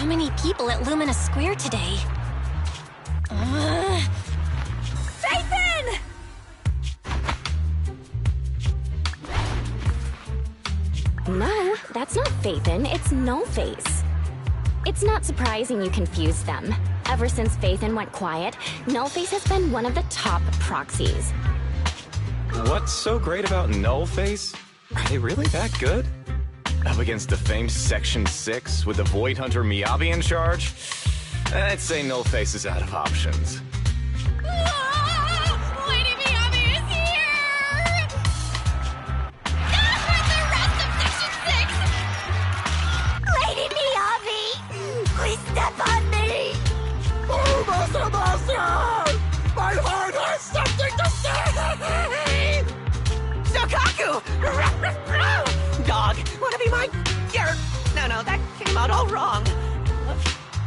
so many people at Lumina Square today. Phaethon! No, that's not Phaethon, it's Nullface. It's not surprising you confused them. Ever since Phaethon went quiet, Nullface has been one of the top proxies. What's so great about Nullface? Are they really that good? Up against the famed Section 6 with the Void Hunter Miyabi in charge? I'd say Nullface is out of options. Lady Miyabi is here! Not with the rest of Section 6! Lady Miyabi! Please step on me! Oh, Master! My heart has something to say! Shokaku! Dog, wanna be my... No, that came out all wrong.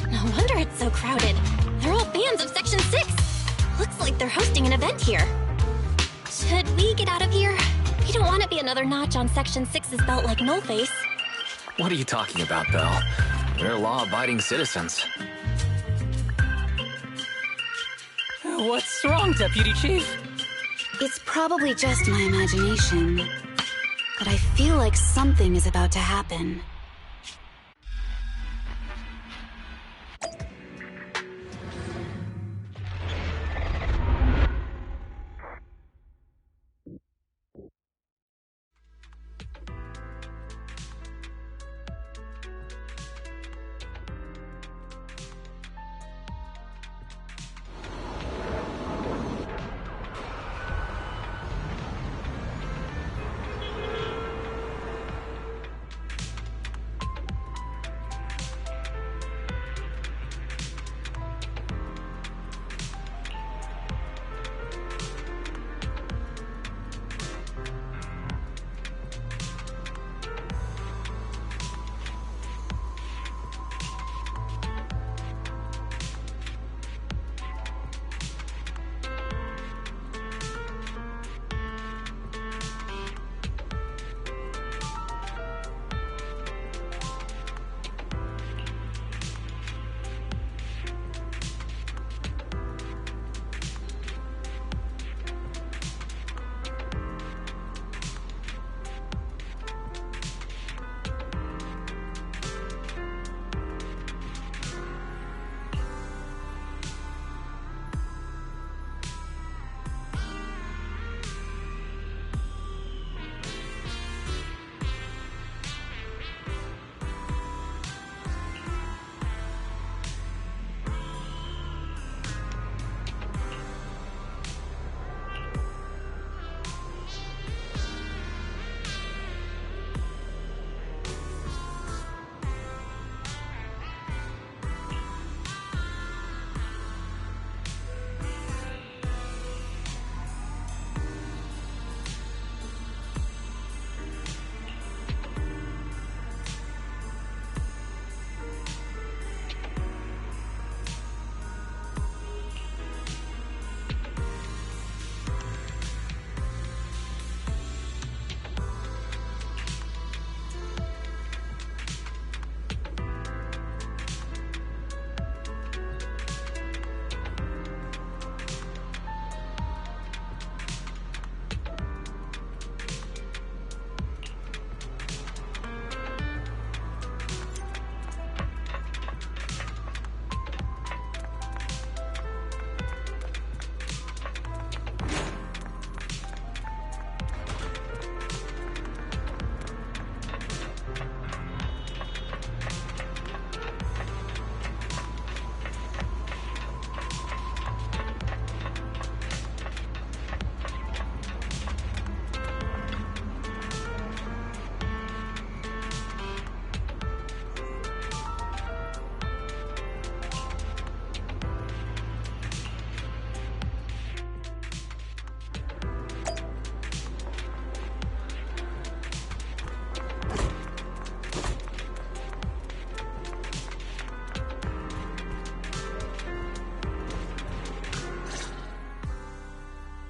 No wonder it's so crowded. They're all fans of Section 6. Looks like they're hosting an event here. Should we get out of here? We don't want to be another notch on Section 6's belt like Nullface. What are you talking about, Belle? We're law-abiding citizens. What's wrong, Deputy Chief? It's probably just my imagination, but I feel like something is about to happen.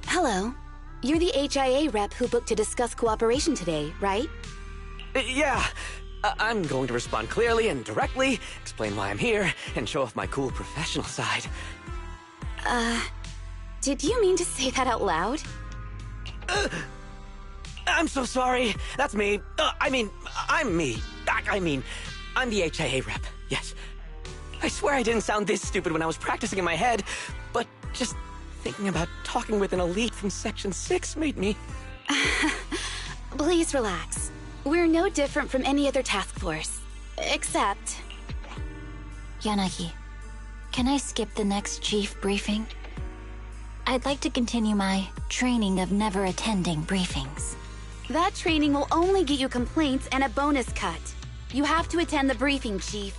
Hello. You're the HIA rep who booked to discuss cooperation today, right? Yeah. I'm going to respond clearly and directly, explain why I'm here, and show off my cool professional side. Did you mean to say that out loud? I'm so sorry. That's me. I'm me. I'm the HIA rep. Yes. I swear I didn't sound this stupid when I was practicing in my head, but just thinking about talking with an elite from Section 6 made me... Please relax. We're no different from any other task force. Except... Yanagi, can I skip the next chief briefing? I'd like to continue my training of never attending briefings. That training will only get you complaints and a bonus cut. You have to attend the briefing, Chief.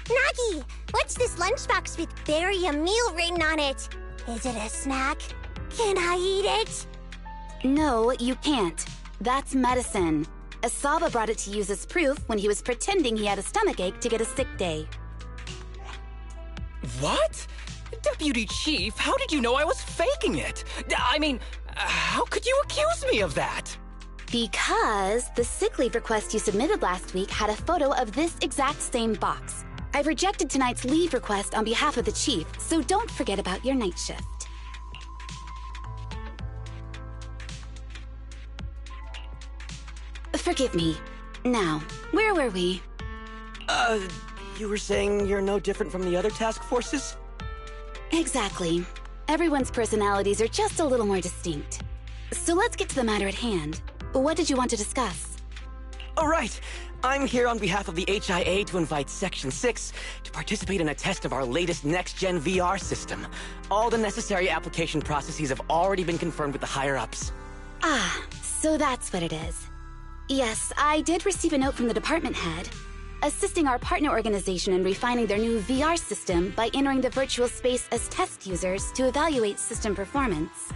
Nagi, what's this lunchbox with "bury a meal" written on it? Is it a snack? Can I eat it? No, you can't. That's medicine. Asaba brought it to use as proof when he was pretending he had a stomachache to get a sick day. What? Deputy Chief, how did you know I was faking it? I mean, how could you accuse me of that? Because the sick leave request you submitted last week had a photo of this exact same box. I've rejected tonight's leave request on behalf of the Chief, so don't forget about your night shift. Forgive me. Now, where were we? You were saying you're no different from the other task forces? Exactly. Everyone's personalities are just a little more distinct. So let's get to the matter at hand. What did you want to discuss? All right. I'm here on behalf of the HIA to invite Section 6 to participate in a test of our latest next-gen VR system. All the necessary application processes have already been confirmed with the higher-ups. Ah, so that's what it is. Yes, I did receive a note from the department head, assisting our partner organization in refining their new VR system by entering the virtual space as test users to evaluate system performance.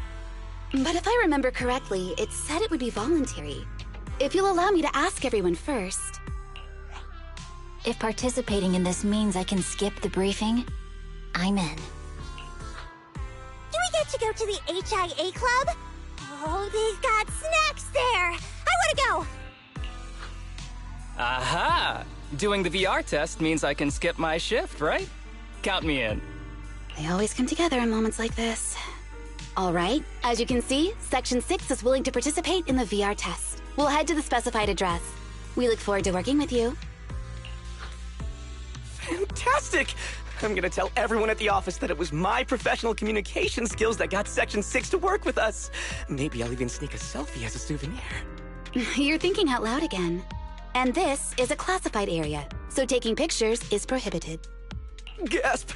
But if I remember correctly, it said it would be voluntary. If you'll allow me to ask everyone first. If participating in this means I can skip the briefing, I'm in. Do we get to go to the HIA club? Oh, they've got snacks there! I wanna go! Aha! Doing the VR test means I can skip my shift, right? Count me in. They always come together in moments like this. All right, as you can see, Section 6 is willing to participate in the VR test. We'll head to the specified address. We look forward to working with you. Fantastic! I'm gonna tell everyone at the office that it was my professional communication skills that got Section 6 to work with us. Maybe I'll even sneak a selfie as a souvenir. You're thinking out loud again. And this is a classified area, so taking pictures is prohibited. Gasp!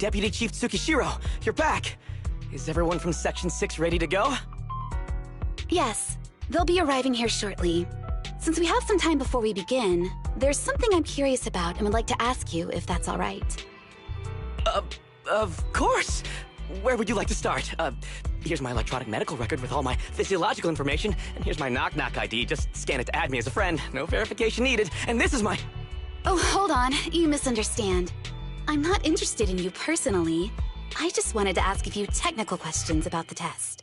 Deputy Chief Tsukishiro, you're back! Is everyone from Section 6 ready to go? Yes, they'll be arriving here shortly. Since we have some time before we begin, there's something I'm curious about and would like to ask you if that's all right. Of course! Where would you like to start? Here's my electronic medical record with all my physiological information, and here's my knock-knock ID. Just scan it to add me as a friend. No verification needed. And this is my... Oh, hold on. You misunderstand. I'm not interested in you personally. I just wanted to ask a few technical questions about the test.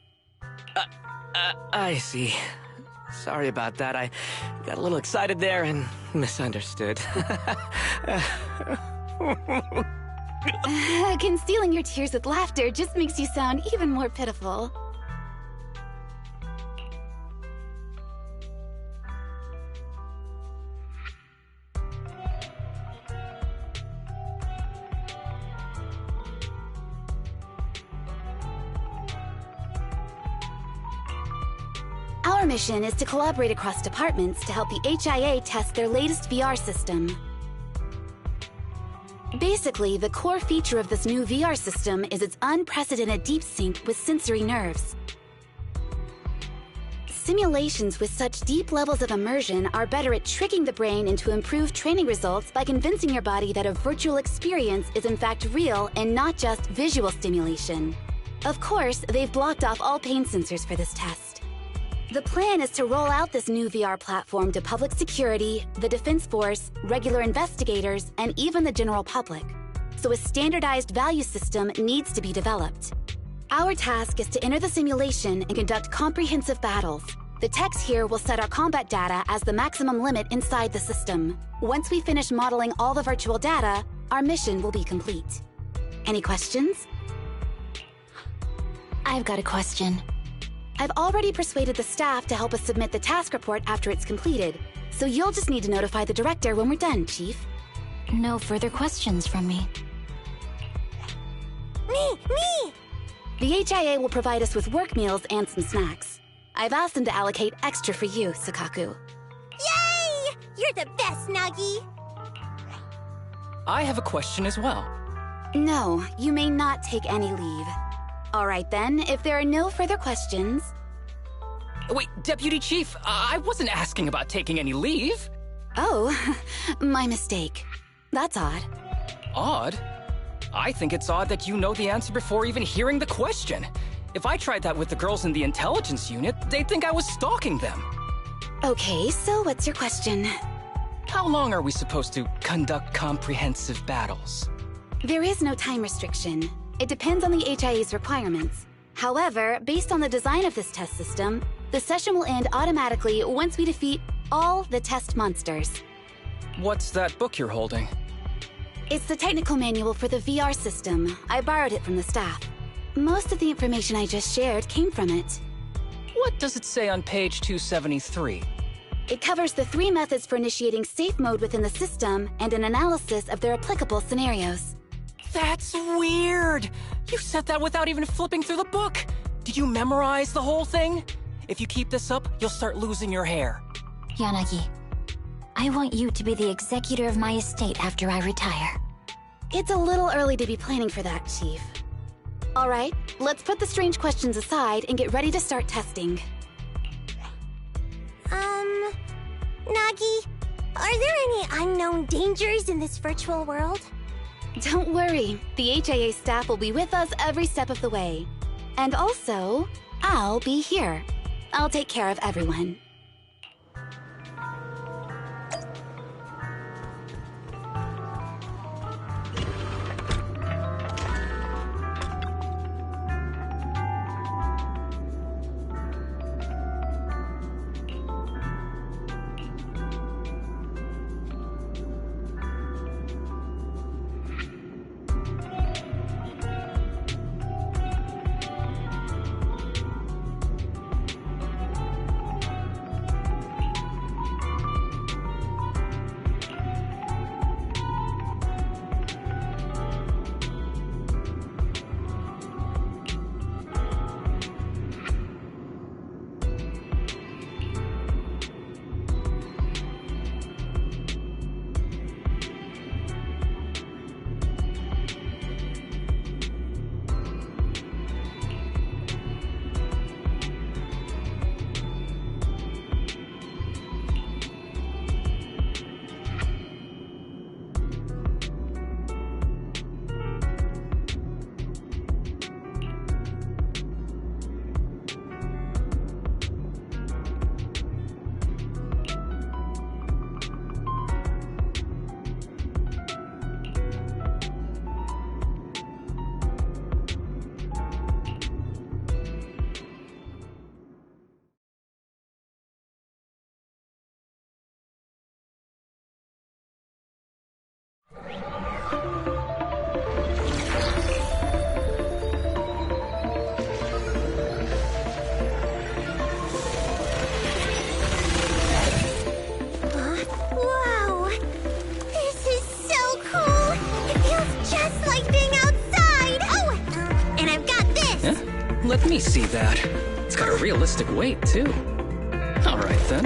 I see. Sorry about that. I got a little excited there and misunderstood. Concealing your tears with laughter just makes you sound even more pitiful. Our mission is to collaborate across departments to help the HIA test their latest VR system. Basically, the core feature of this new VR system is its unprecedented deep sync with sensory nerves. Simulations with such deep levels of immersion are better at tricking the brain into improved training results by convincing your body that a virtual experience is in fact real and not just visual stimulation. Of course, they've blocked off all pain sensors for this test. The plan is to roll out this new VR platform to public security, the Defense Force, regular investigators, and even the general public. So a standardized value system needs to be developed. Our task is to enter the simulation and conduct comprehensive battles. The techs here will set our combat data as the maximum limit inside the system. Once we finish modeling all the virtual data, our mission will be complete. Any questions? I've got a question. I've already persuaded the staff to help us submit the task report after it's completed, so you'll just need to notify the director when we're done, Chief. No further questions from me. Me! The HIA will provide us with work meals and some snacks. I've asked them to allocate extra for you, Sakaku. Yay! You're the best, Nagi! I have a question as well. No, you may not take any leave. All right then, if there are no further questions... Wait, Deputy Chief, I wasn't asking about taking any leave. Oh, my mistake. That's odd. Odd? I think it's odd that you know the answer before even hearing the question. If I tried that with the girls in the intelligence unit, they'd think I was stalking them. Okay, so what's your question? How long are we supposed to conduct comprehensive battles? There is no time restriction. It depends on the HIA's requirements. However, based on the design of this test system, the session will end automatically once we defeat all the test monsters. What's that book you're holding? It's the technical manual for the VR system. I borrowed it from the staff. Most of the information I just shared came from it. What does it say on page 273? It covers the 3 methods for initiating safe mode within the system and an analysis of their applicable scenarios. That's weird! You said that without even flipping through the book! Did you memorize the whole thing? If you keep this up, you'll start losing your hair. Yanagi, I want you to be the executor of my estate after I retire. It's a little early to be planning for that, Chief. All right, let's put the strange questions aside and get ready to start testing. Nagi, are there any unknown dangers in this virtual world? Don't worry, the HIA staff will be with us every step of the way. And also, I'll be here. I'll take care of everyone. me see that. It's got a realistic weight, too. Alright then.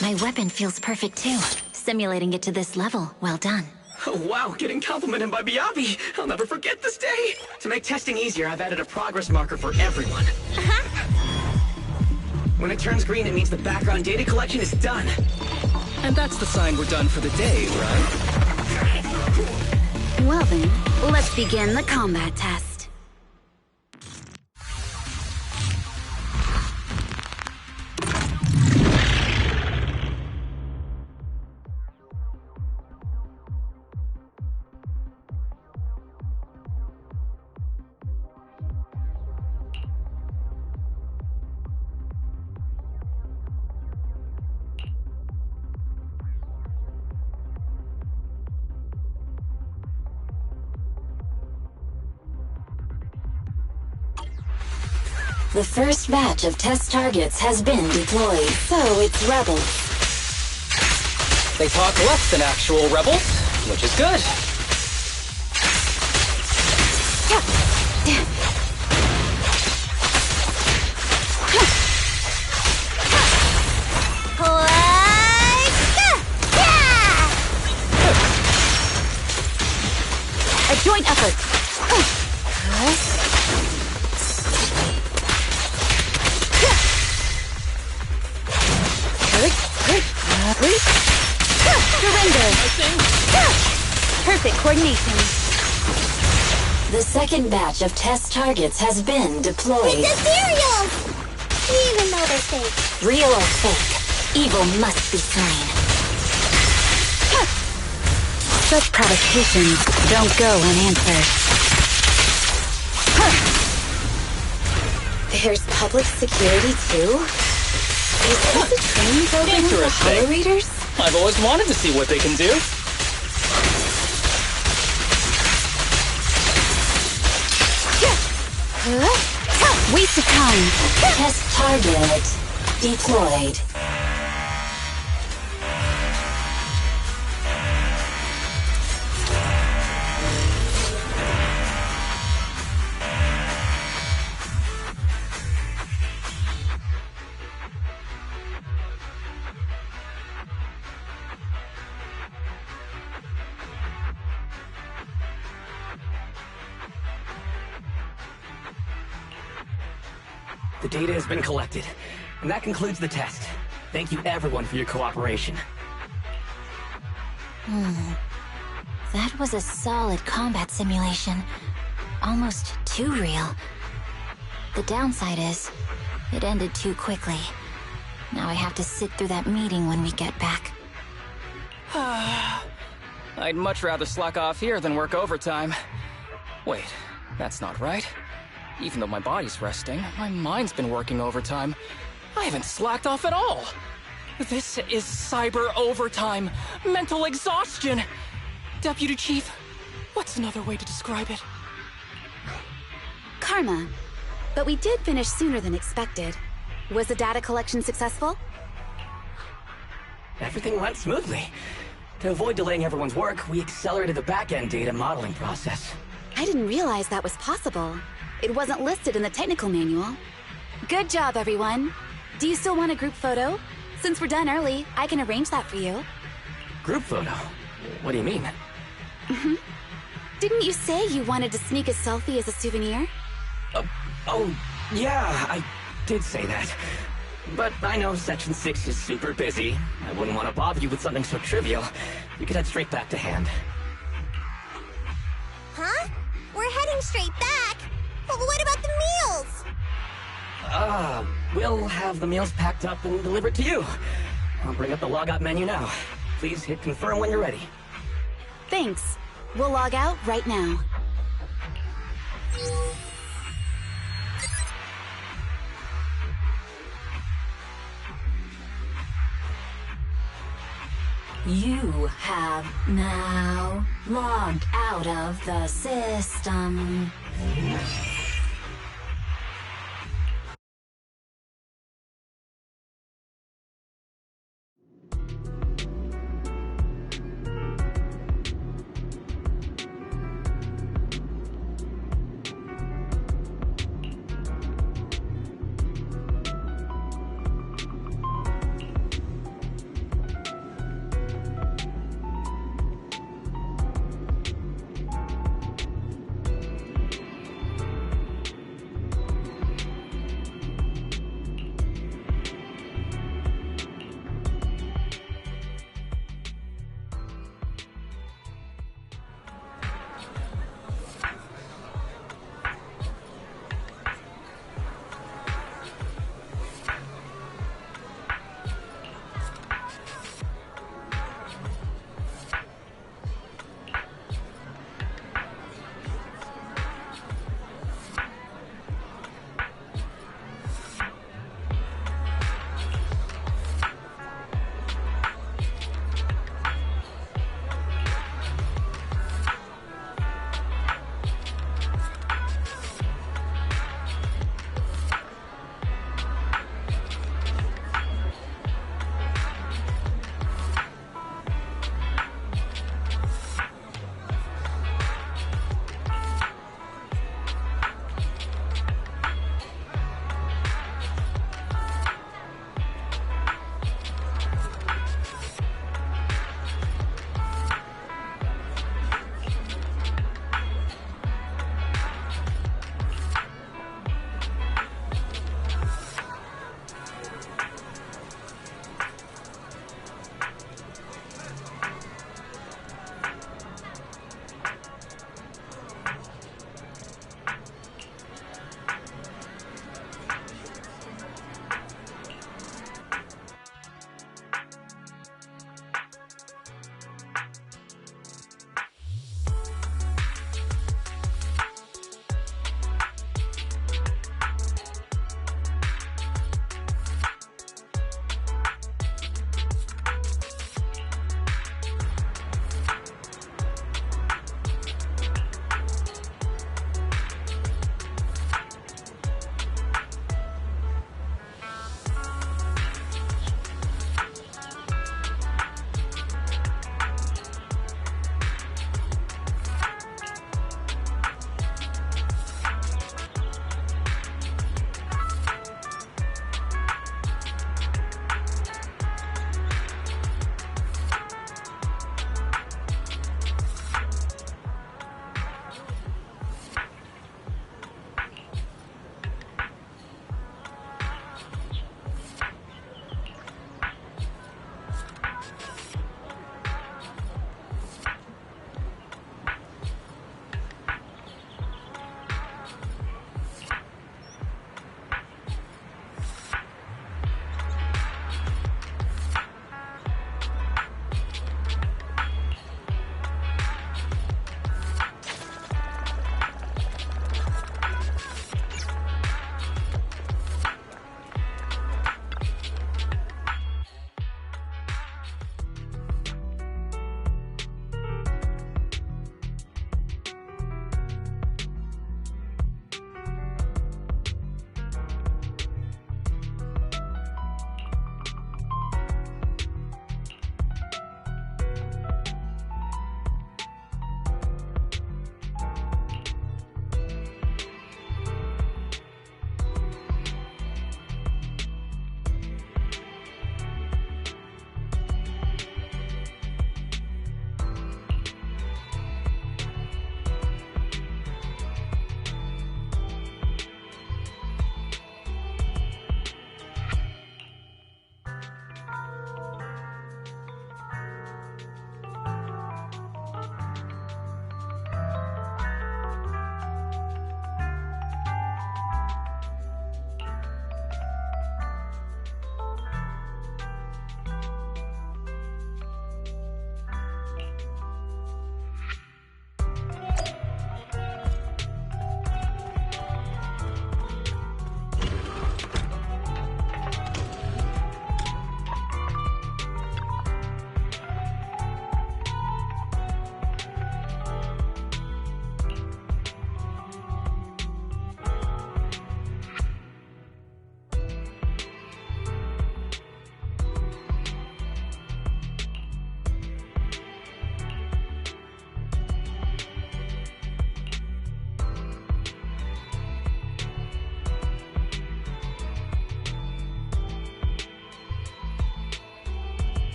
My weapon feels perfect too. Simulating it to this level, well done. Oh, wow, getting complimented by Miyabi. I'll never forget this day. To make testing easier, I've added a progress marker for everyone. When it turns green, it means the background data collection is done. And that's the sign we're done for the day, right? Well then, let's begin the combat test. The first batch of test targets has been deployed. So it's rebels. They talk less than actual rebels, which is good. A joint effort. Surrender. Perfect coordination. The second batch of test targets has been deployed. It's a cereal! Even though they're fake. Real or fake, evil must be slain. Such provocations don't go unanswered. There's public security too? Is this a training program for Interesting. Hollow Readers? I've always wanted to see what they can do. Waste of time. Test target deployed. The data has been collected, and that concludes the test. Thank you everyone for your cooperation. That was a solid combat simulation. Almost too real. The downside is, it ended too quickly. Now I have to sit through that meeting when we get back. I'd much rather slack off here than work overtime. Wait, that's not right. Even though my body's resting, my mind's been working overtime. I haven't slacked off at all. This is cyber overtime. Mental exhaustion. Deputy Chief, what's another way to describe it? Karma. But we did finish sooner than expected. Was the data collection successful? Everything went smoothly. To avoid delaying everyone's work, we accelerated the back-end data modeling process. I didn't realize that was possible. It wasn't listed in the technical manual. Good job, everyone. Do you still want a group photo? Since we're done early, I can arrange that for you. Group photo? What do you mean? Didn't you say you wanted to sneak a selfie as a souvenir? Oh, yeah, I did say that. But I know Section 6 is super busy. I wouldn't want to bother you with something so trivial. You could head straight back to hand. Huh? We're heading straight back? But what about the meals? We'll have the meals packed up and delivered to you. I'll bring up the logout menu now. Please hit confirm when you're ready. Thanks. We'll log out right now. You have now logged out of the system.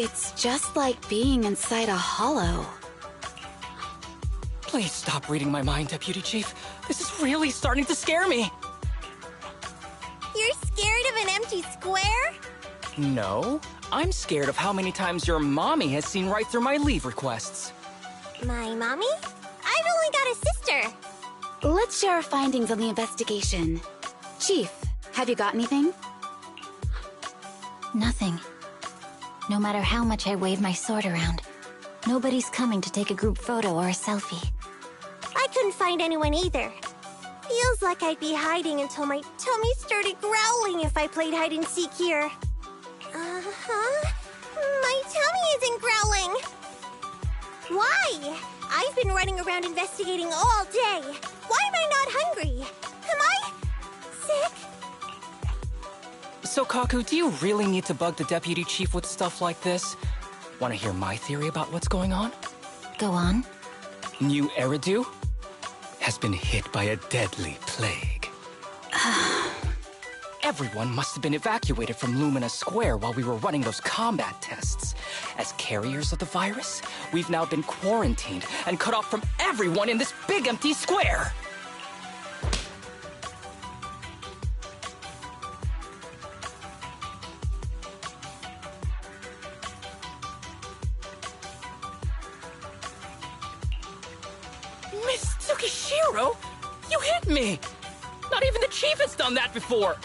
It's just like being inside a hollow. Please stop reading my mind, Deputy Chief. This is really starting to scare me. You're scared of an empty square? No, I'm scared of how many times your mommy has seen right through my leave requests. My mommy? I've only got a sister. Let's share our findings on the investigation. Chief, have you got anything? Nothing. No matter how much I wave my sword around, nobody's coming to take a group photo or a selfie. I couldn't find anyone either. Feels like I'd be hiding until my tummy started growling if I played hide and seek here. Uh-huh. My tummy isn't growling. Why? I've been running around investigating all day. Why am I not hungry? Am I sick? So, Kaku, do you really need to bug the Deputy Chief with stuff like this? Want to hear my theory about what's going on? Go on. New Eridu has been hit by a deadly plague. Everyone must have been evacuated from Lumina Square while we were running those combat tests. As carriers of the virus, we've now been quarantined and cut off from everyone in this big empty square. Miss Tsukishiro, you hit me! Not even the Chief has done that before!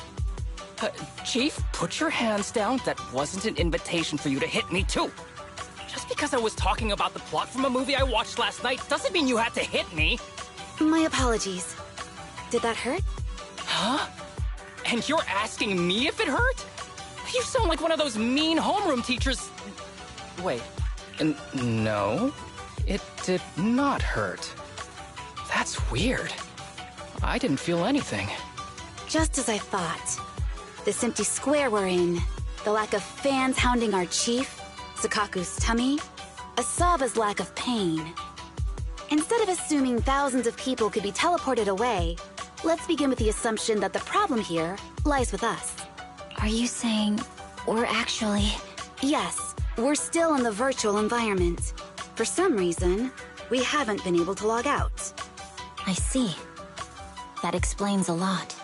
Chief, put your hands down. That wasn't an invitation for you to hit me, too. Just because I was talking about the plot from a movie I watched last night doesn't mean you had to hit me. My apologies. Did that hurt? Huh? And you're asking me if it hurt? You sound like one of those mean homeroom teachers. Wait. No. It did not hurt. That's weird. I didn't feel anything. Just as I thought. This empty square we're in, the lack of fans hounding our chief, Sukaku's tummy, Asaba's lack of pain. Instead of assuming thousands of people could be teleported away, let's begin with the assumption that the problem here lies with us. Are you saying we're actually... Yes, we're still in the virtual environment. For some reason, we haven't been able to log out. I see. That explains a lot.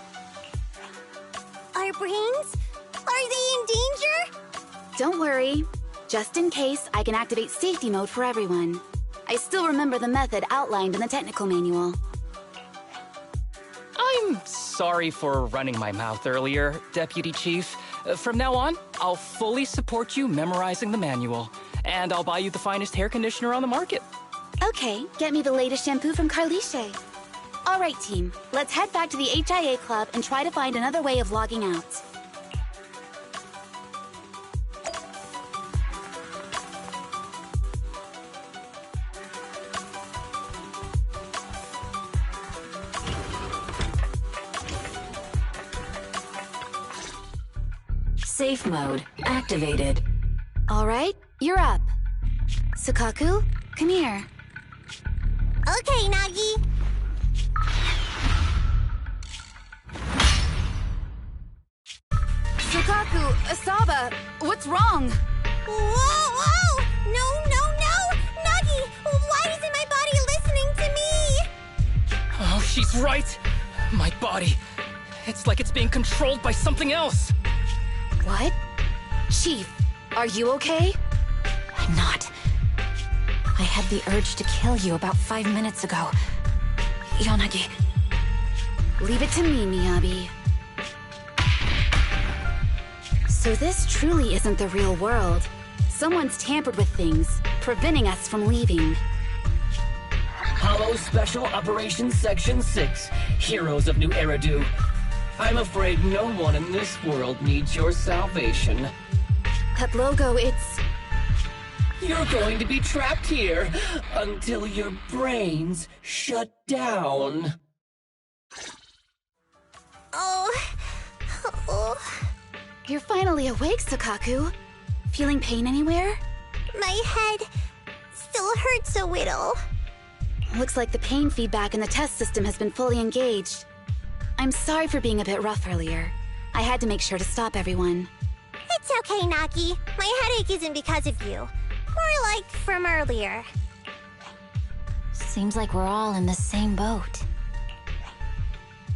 Our brains? Are they in danger? Don't worry. Just in case, I can activate safety mode for everyone. I still remember the method outlined in the technical manual. I'm sorry for running my mouth earlier, Deputy Chief. From now on, I'll fully support you memorizing the manual. And I'll buy you the finest hair conditioner on the market. Okay, get me the latest shampoo from Carliche. All right, team. Let's head back to the HIA Club and try to find another way of logging out. Safe mode activated. All right, you're up. Sukaku, come here. Okay, Nagi. Sukaku, Asaba, what's wrong? Whoa! No! Nagi, why isn't my body listening to me? Oh, she's right. My body. It's like it's being controlled by something else. What? Chief, are you okay? I'm not. I had the urge to kill you about 5 minutes ago. Yanagi. Leave it to me, Miyabi. So this truly isn't the real world. Someone's tampered with things, preventing us from leaving. Hollow Special Operations Section 6, Heroes of New Eridu. I'm afraid no one in this world needs your salvation. That logo, it's... You're going to be trapped here until your brains shut down. Oh. You're finally awake, Sukaku. Feeling pain anywhere? My head still hurts a little. Looks like the pain feedback in the test system has been fully engaged. I'm sorry for being a bit rough earlier. I had to make sure to stop everyone. It's okay, Nagi. My headache isn't because of you. More like from earlier. Seems like we're all in the same boat.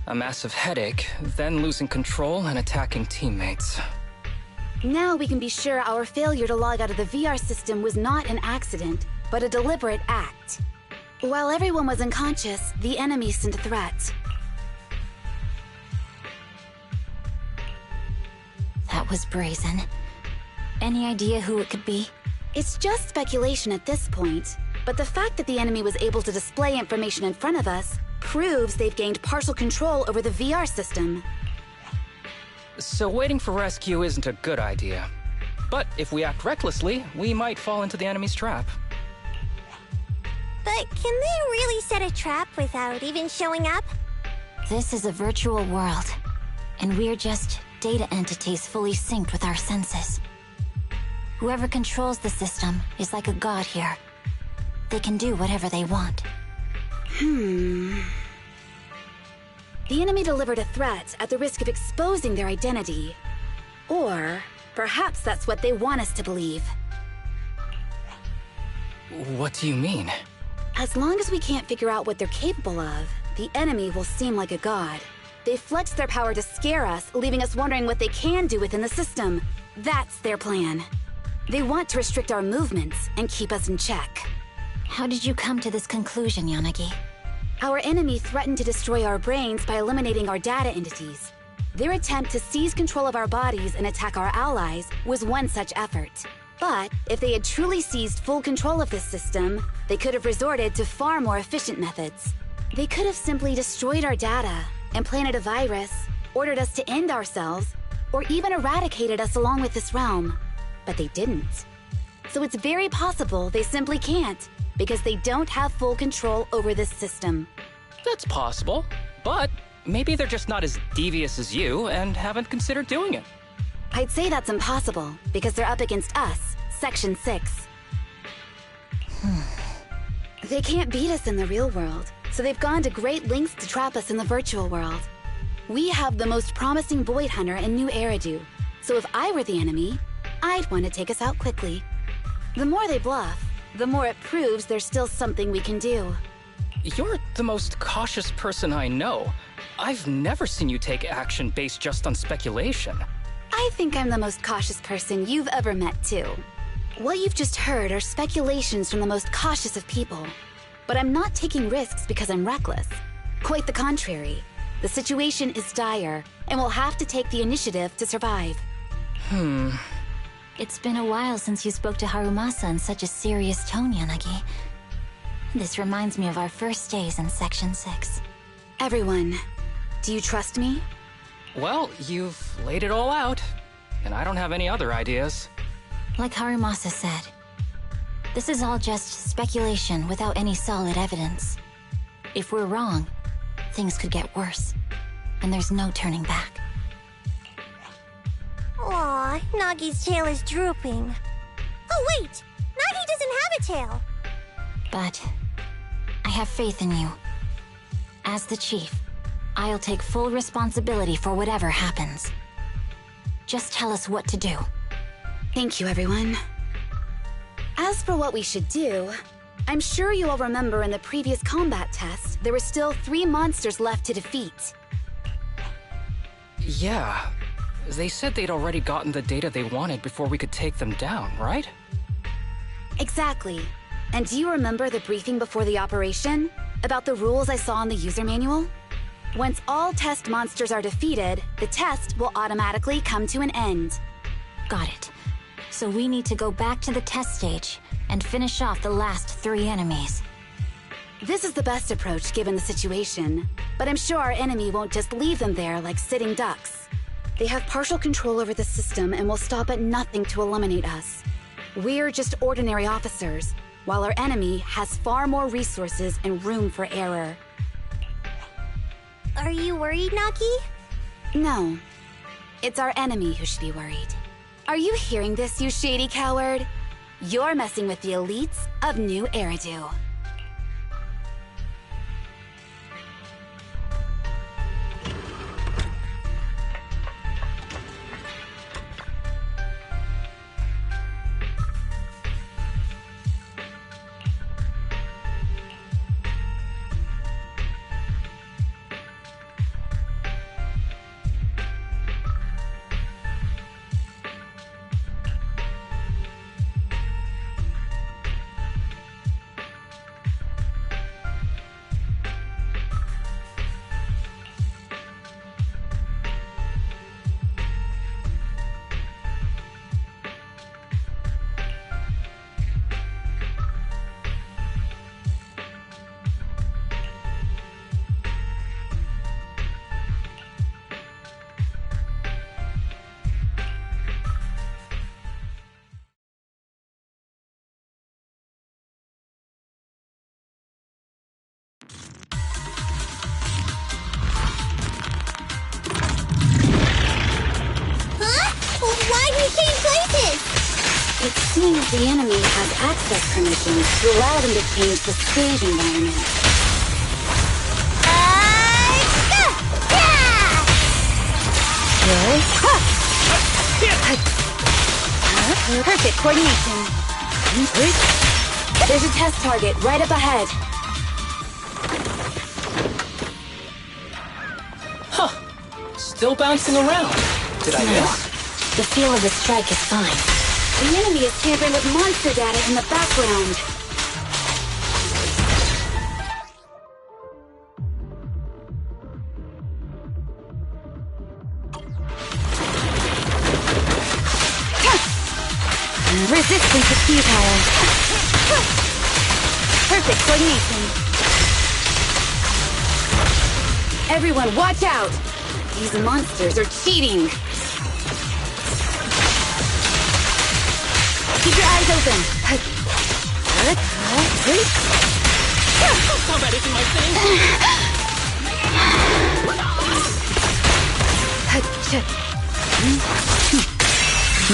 A massive headache, then losing control and attacking teammates. Now we can be sure our failure to log out of the VR system was not an accident, but a deliberate act. While everyone was unconscious, the enemy sent a threat. That was brazen. Any idea who it could be? It's just speculation at this point, but the fact that the enemy was able to display information in front of us proves they've gained partial control over the VR system. So waiting for rescue isn't a good idea. But if we act recklessly, we might fall into the enemy's trap. But can they really set a trap without even showing up? This is a virtual world, and we're just data entities fully synced with our senses. Whoever controls the system is like a god here. They can do whatever they want. The enemy delivered a threat at the risk of exposing their identity. Or perhaps that's what they want us to believe. What do you mean? As long as we can't figure out what they're capable of, the enemy will seem like a god. They flex their power to scare us, leaving us wondering what they can do within the system. That's their plan. They want to restrict our movements and keep us in check. How did you come to this conclusion, Yanagi? Our enemy threatened to destroy our brains by eliminating our data entities. Their attempt to seize control of our bodies and attack our allies was one such effort. But if they had truly seized full control of this system, they could have resorted to far more efficient methods. They could have simply destroyed our data, implanted a virus, ordered us to end ourselves, or even eradicated us along with this realm. But they didn't. So it's very possible they simply can't, because they don't have full control over this system. That's possible, but maybe they're just not as devious as you and haven't considered doing it. I'd say that's impossible, because they're up against us, Section 6. They can't beat us in the real world, so they've gone to great lengths to trap us in the virtual world. We have the most promising Void Hunter in New Eridu, so if I were the enemy, I'd want to take us out quickly. The more they bluff, the more it proves there's still something we can do. You're the most cautious person I know. I've never seen you take action based just on speculation. I think I'm the most cautious person you've ever met, too. What you've just heard are speculations from the most cautious of people. But I'm not taking risks because I'm reckless. Quite the contrary. The situation is dire, and we'll have to take the initiative to survive. It's been a while since you spoke to Harumasa in such a serious tone, Yanagi. This reminds me of our first days in Section 6. Everyone, do you trust me? Well, you've laid it all out, and I don't have any other ideas. Like Harumasa said, this is all just speculation without any solid evidence. If we're wrong, things could get worse, and there's no turning back. Aw, Nagi's tail is drooping. Oh wait! Nagi doesn't have a tail! But I have faith in you. As the chief, I'll take full responsibility for whatever happens. Just tell us what to do. Thank you, everyone. As for what we should do, I'm sure you all remember in the previous combat test, there were still 3 monsters left to defeat. Yeah. They said they'd already gotten the data they wanted before we could take them down, right? Exactly. And do you remember the briefing before the operation? About the rules I saw in the user manual? Once all test monsters are defeated, the test will automatically come to an end. Got it. So we need to go back to the test stage and finish off the last 3 enemies. This is the best approach given the situation, but I'm sure our enemy won't just leave them there like sitting ducks. They have partial control over the system and will stop at nothing to eliminate us. We're just ordinary officers, while our enemy has far more resources and room for error. Are you worried, Nagi? No. It's our enemy who should be worried. Are you hearing this, you shady coward? You're messing with the elites of New Eridu. seems the enemy has access permissions to allow them to change the stage environment. Perfect coordination. There's a test target right up ahead. Huh. Still bouncing around. Did I miss? The feel of the strike is fine. The enemy is tampering with monster data in the background. Resistance is futile. Perfect coordination. Everyone, watch out! These monsters are cheating. Keep your eyes open. Combat isn't my thing.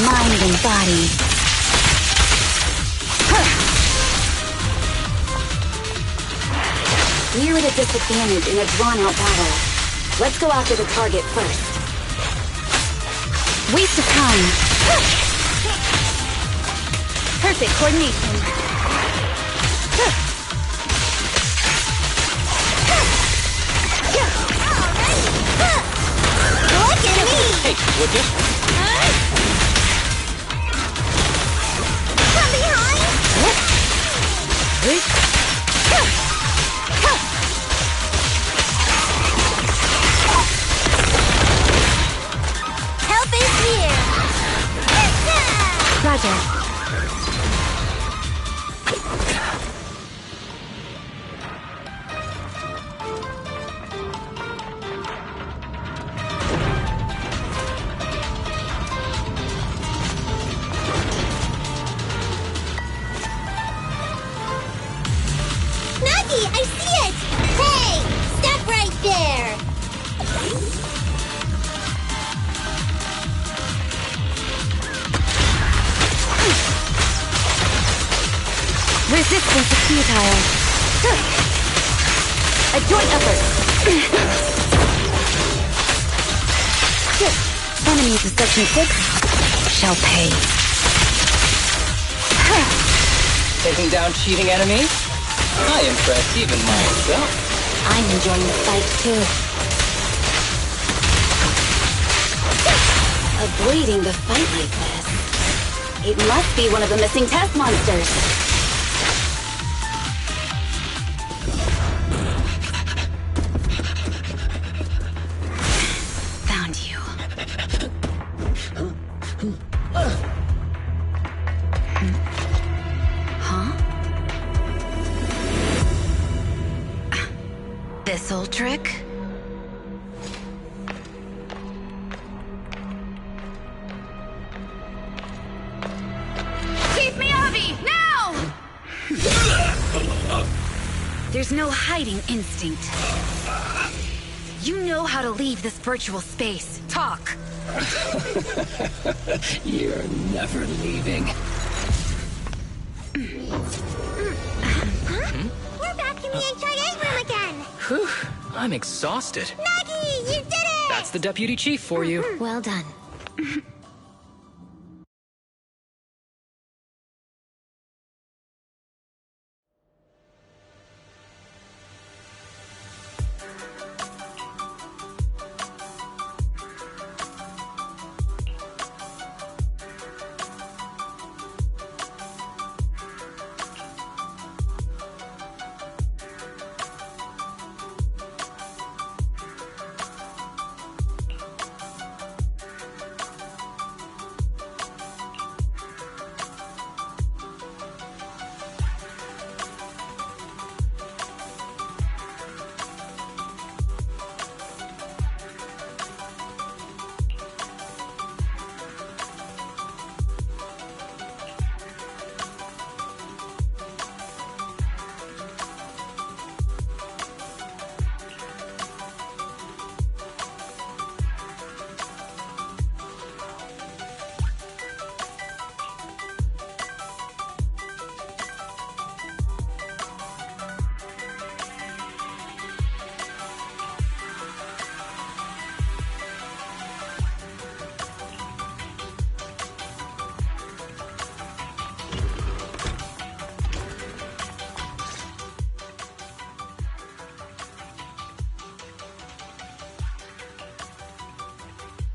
Mind and body. We're at a disadvantage in a drawn-out battle. Let's go after the target first. Waste of time. Perfect coordination. Look at me! Hey, would you? From behind! Help is here! Roger. Nagi, I see it! Hey! Step right there! Resistance is futile. A joint effort. Enemies of Section 6 shall pay. Taking down cheating enemies? I impressed even myself. I'm enjoying the fight too. Avoiding the fight like this. It must be one of the missing test monsters. Found you. Huh? This old trick? Keep me Avi, now! There's no hiding instinct. You know how to leave this virtual space. Talk. You're never leaving. We're back in the HIA room again! Whew, I'm exhausted. Nagi, you did it! That's the deputy chief for you. Well done.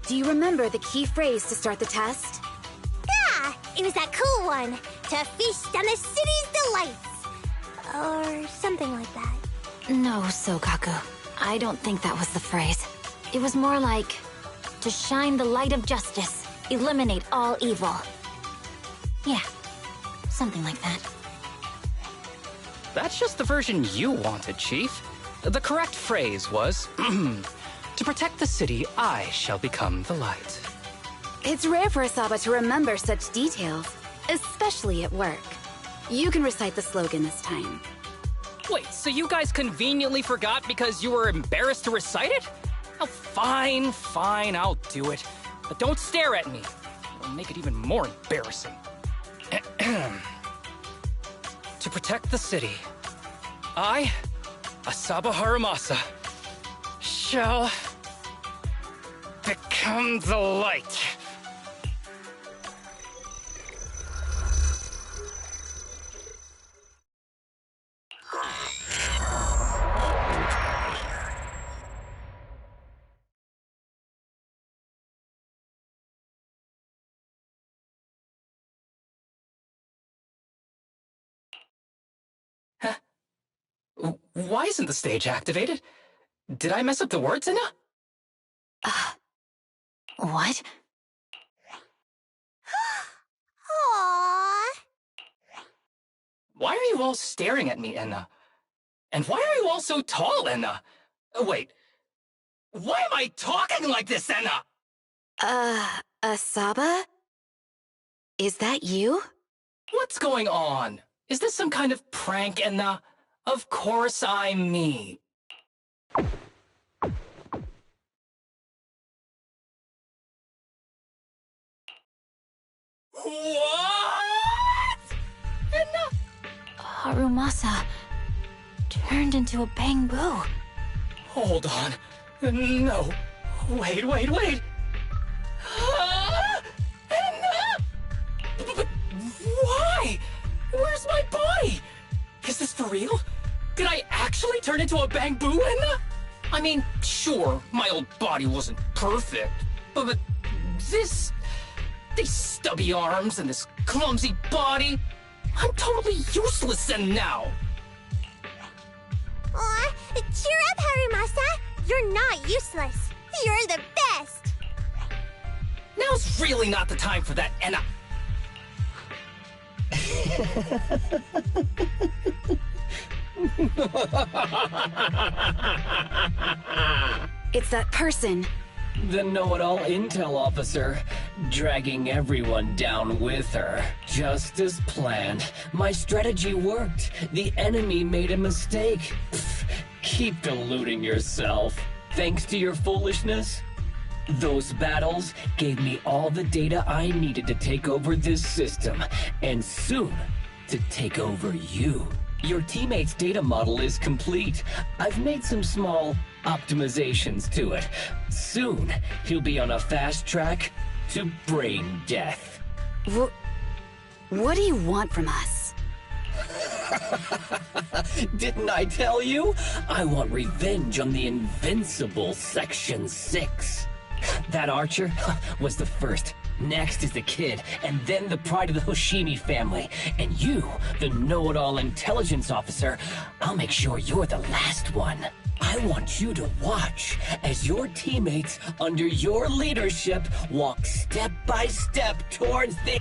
Do you remember the key phrase to start the test? Yeah, it was that cool one. To feast on the city's delights. Or something like that. No, Sokaku. I don't think that was the phrase. It was more like, to shine the light of justice, eliminate all evil. Yeah, something like that. That's just the version you wanted, Chief. The correct phrase was, to protect the city, I shall become the light. It's rare for Asaba to remember such details, especially at work. You can recite the slogan this time. Wait, so you guys conveniently forgot because you were embarrassed to recite it? Oh, fine, I'll do it. But don't stare at me. It'll make it even more embarrassing. To protect the city, I, Asaba Haramasa, shall become the light. Why isn't the stage activated? Did I mess up the words, Inna? What? Aww. Why are you all staring at me, Enna? And why are you all so tall, Enna? Wait. Why am I talking like this, Enna? Asaba? Is that you? What's going on? Is this some kind of prank, Enna? Of course I'm me. What? Enna? Harumasa turned into a bamboo. Hold on. No. Wait. Enna? But why? Where's my body? Is this for real? Did I actually turn into a bamboo, Enna? I mean, sure, my old body wasn't perfect, but these stubby arms and this clumsy body, I'm totally useless now. Aw, cheer up, Harumasa. You're not useless. You're the best. Now's really not the time for that, Enna. It's that person. The know-it-all intel officer, dragging everyone down with her. Just as planned. My strategy worked. The enemy made a mistake. Pfft, keep deluding yourself. Thanks to your foolishness, those battles gave me all the data I needed to take over this system, and soon to take over you. Your teammate's data model is complete. I've made some small optimizations to it. Soon, he'll be on a fast track to brain death. What do you want from us? Didn't I tell you? I want revenge on the invincible Section 6. That archer was the first. Next is the kid, and then the pride of the Hoshimi family. And you, the know-it-all intelligence officer, I'll make sure you're the last one. I want you to watch as your teammates under your leadership walk step by step towards the...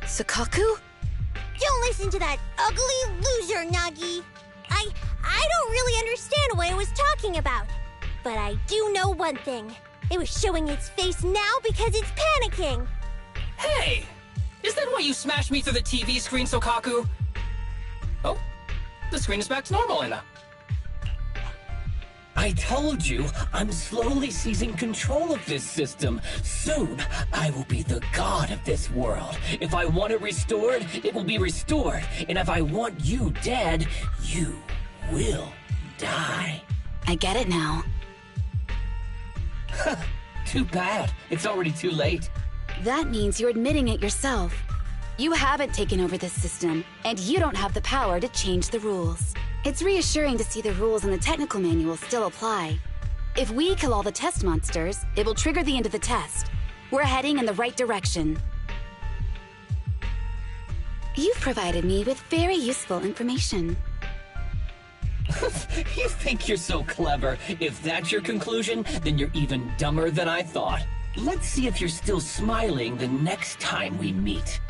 Sakaku? Don't listen to that ugly loser, Nagi. I don't really understand what it was talking about. But I do know one thing. It was showing its face now because it's panicking. Hey! Is that why you smashed me through the TV screen, Sokaku? Oh, the screen is back to normal, Enna. I told you, I'm slowly seizing control of this system. Soon, I will be the god of this world. If I want it restored, it will be restored. And if I want you dead, you will die. I get it now. Too bad. It's already too late. That means you're admitting it yourself. You haven't taken over this system, and you don't have the power to change the rules. It's reassuring to see the rules in the technical manual still apply. If we kill all the test monsters, it will trigger the end of the test. We're heading in the right direction. You've provided me with very useful information. You think you're so clever. If that's your conclusion, then you're even dumber than I thought. Let's see if you're still smiling the next time we meet.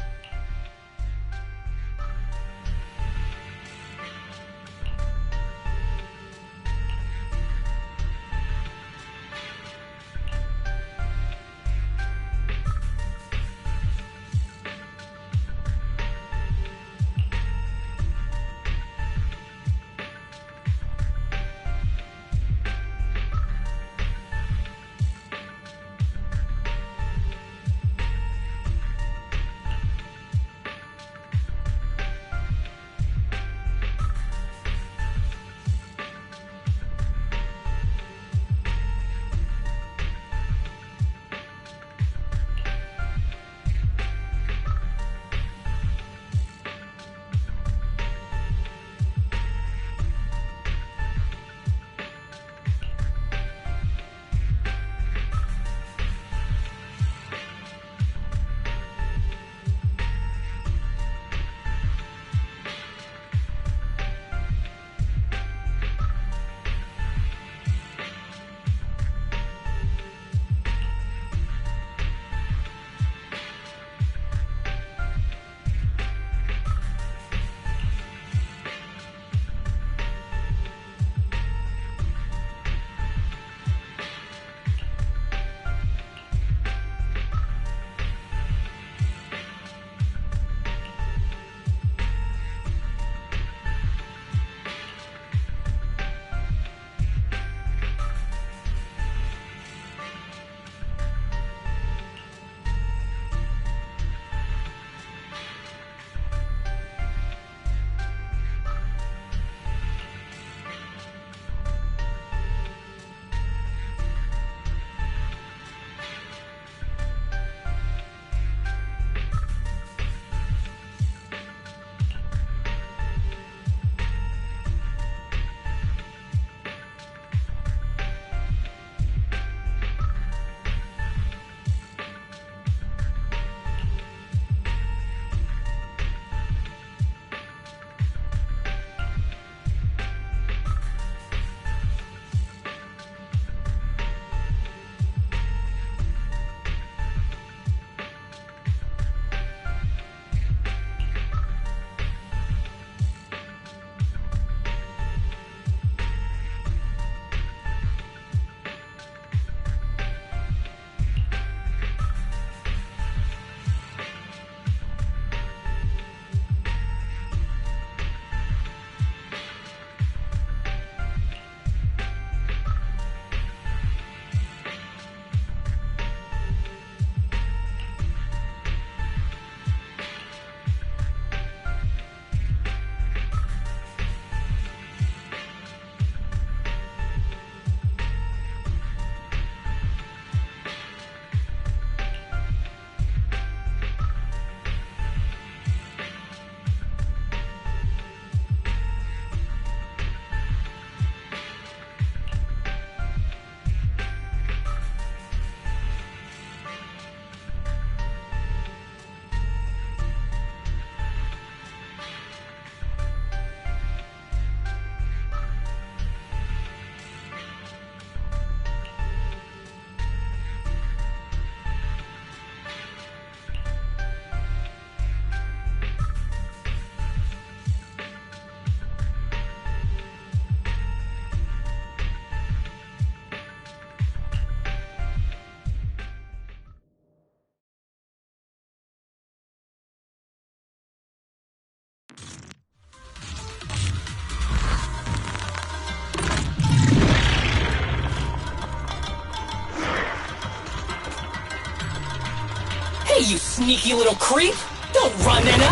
Hey, you sneaky little creep! Don't run, Nina!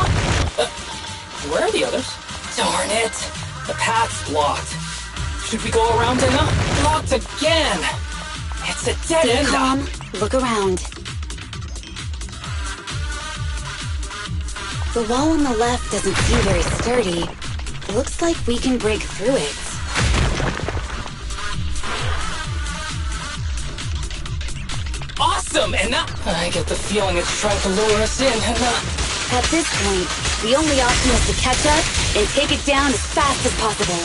Where are the others? Darn it! The path's blocked. Should we go around, Nina? Blocked again! It's a dead end! Calm. Look around. The wall on the left doesn't seem very sturdy. Looks like we can break through it. Awesome, Enna! I get the feeling it's trying to lure us in, Enna. At this point, the only option is to catch up and take it down as fast as possible.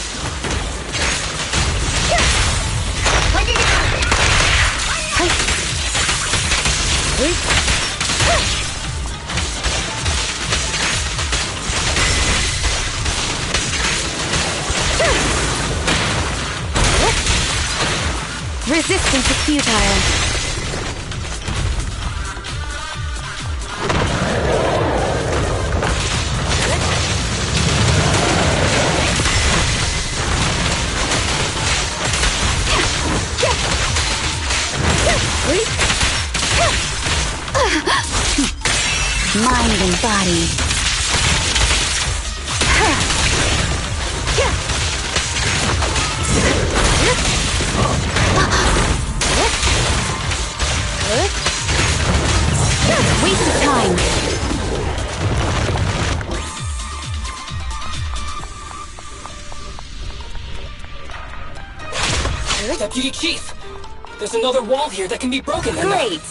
Resistance is futile. Mind and body. Waste of time. Deputy Chief! There's another wall here that can be broken, Enna. Great!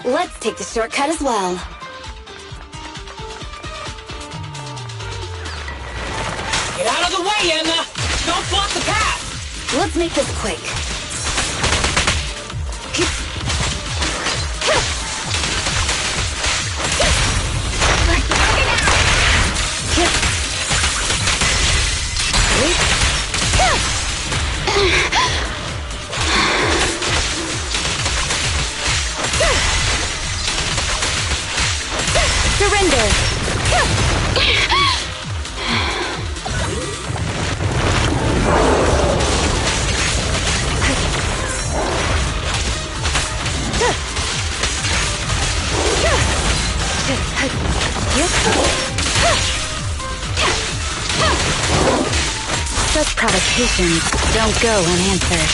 Let's take the shortcut as well. Get out of the way, Enna! Don't block the path! Let's make this quick. Surrender! Such provocations don't go unanswered.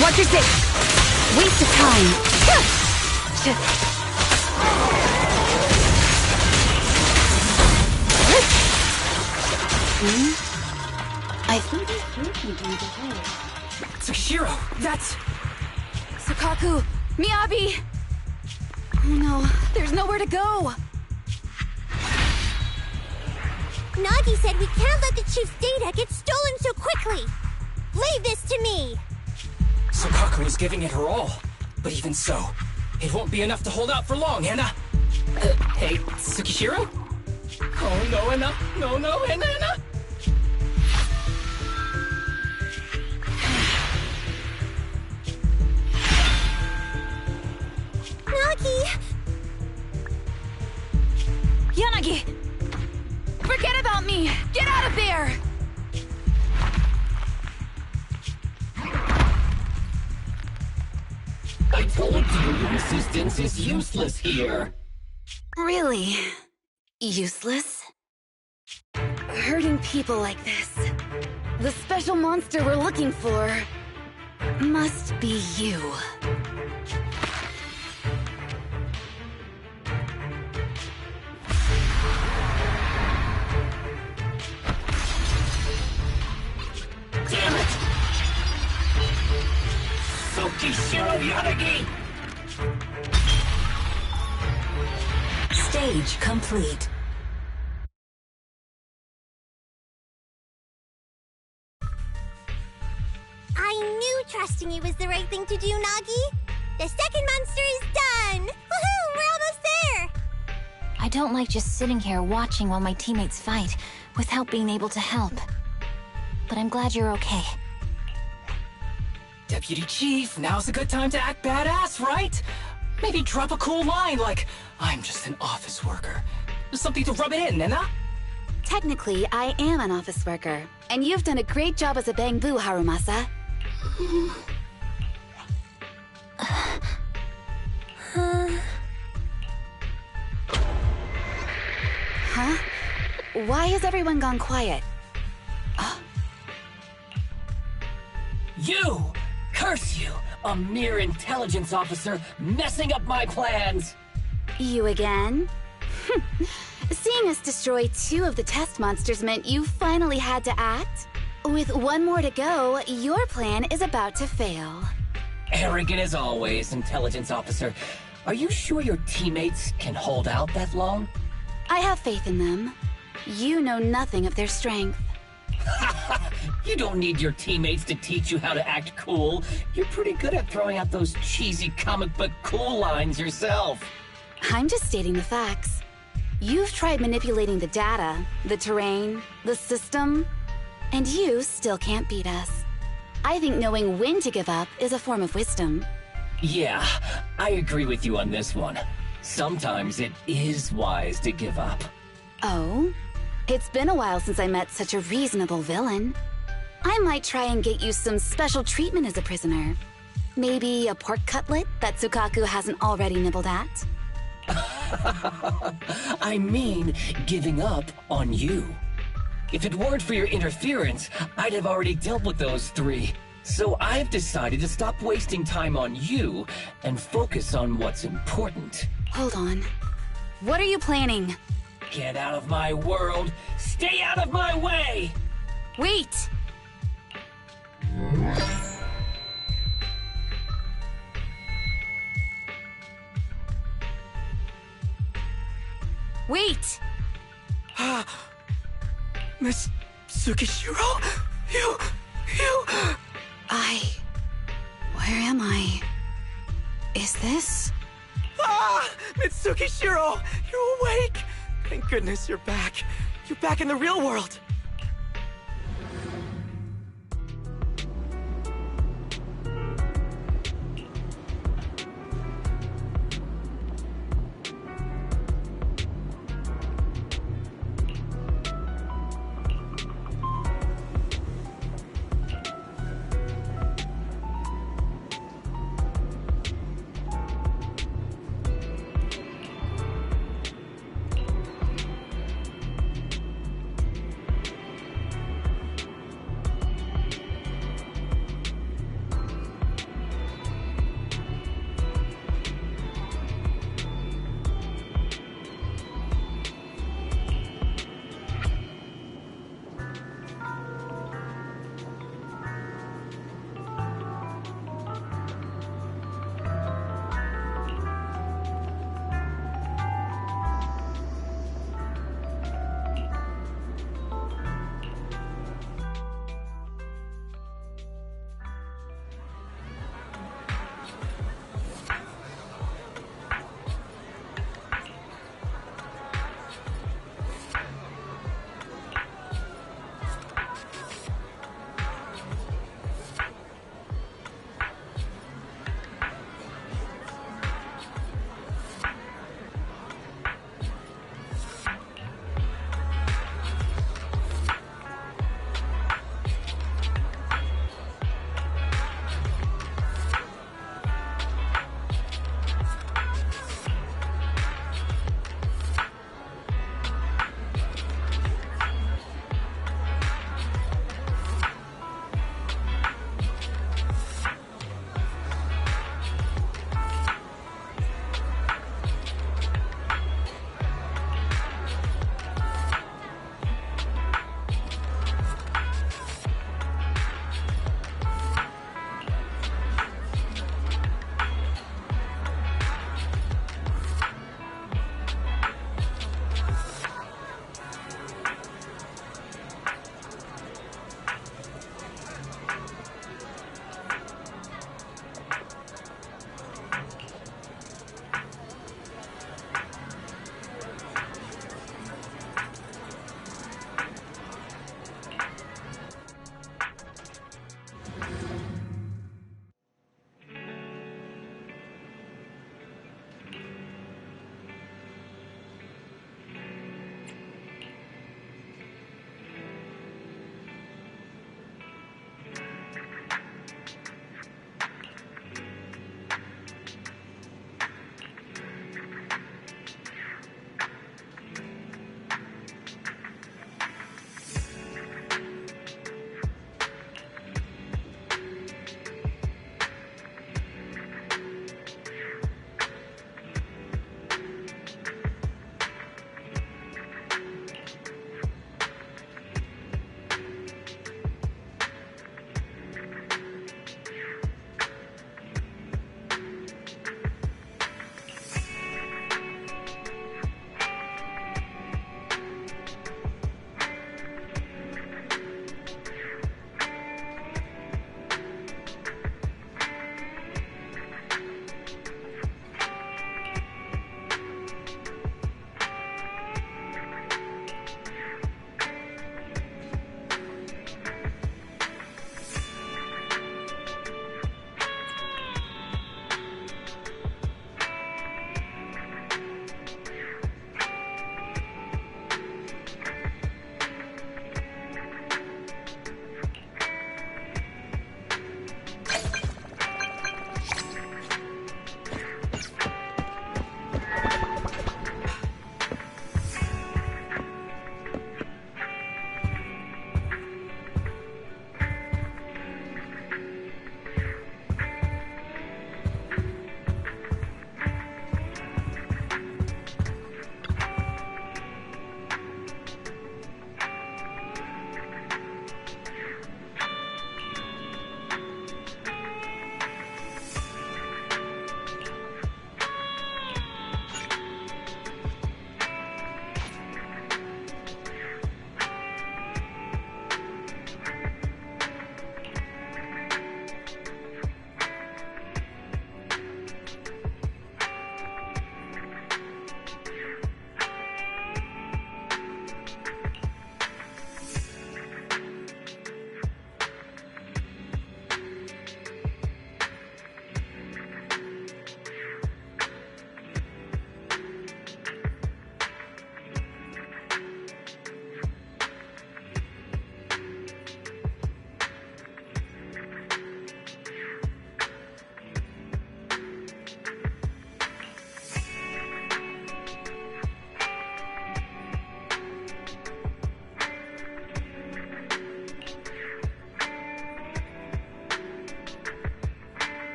Watch your six! Waste of time! I think I heard something before. Tsukishiro, that's... Sukaku! Miyabi! Oh no, there's nowhere to go! Nagi said we can't let the Chief's data get stolen so quickly! Leave this to me! Sukaku is giving it her all. But even so, it won't be enough to hold out for long, Enna. Hey, Tsukishiro? Oh no, Enna. No, Enna. Nagi! Yanagi! Forget about me! Get out of there! I told you your assistance is useless here. Really? Useless? Hurting people like this. The special monster we're looking for must be you. Damn it! Tsukishiro Yanagi! Stage complete. I knew trusting you was the right thing to do, Nagi! The second monster is done! Woohoo! We're almost there! I don't like just sitting here watching while my teammates fight, without being able to help. But I'm glad you're okay. Deputy Chief, now's a good time to act badass, right? Maybe drop a cool line like, I'm just an office worker. Something to rub it in, Enna? Technically, I am an office worker, and you've done a great job as a bamboo, Harumasa. Huh? Why has everyone gone quiet? You! Curse you! A mere intelligence officer messing up my plans! You again? Seeing us destroy 2 of the test monsters meant you finally had to act? With 1 more to go, your plan is about to fail. Arrogant as always, Intelligence Officer. Are you sure your teammates can hold out that long? I have faith in them. You know nothing of their strength. You don't need your teammates to teach you how to act cool. You're pretty good at throwing out those cheesy comic book cool lines yourself. I'm just stating the facts. You've tried manipulating the data, the terrain, the system, and you still can't beat us. I think knowing when to give up is a form of wisdom. Yeah, I agree with you on this one. Sometimes it is wise to give up. Oh? It's been a while since I met such a reasonable villain. I might try and get you some special treatment as a prisoner. Maybe a pork cutlet that Tsukaku hasn't already nibbled at? I mean, giving up on you. If it weren't for your interference, I'd have already dealt with those 3. So I've decided to stop wasting time on you and focus on what's important. Hold on. What are you planning? Get out of my world! Stay out of my way! Wait! Wait! Miss Tsukishiro? You... Where am I? Is this? Mitsuki Shiro! You're awake! Thank goodness you're back. You're back in the real world.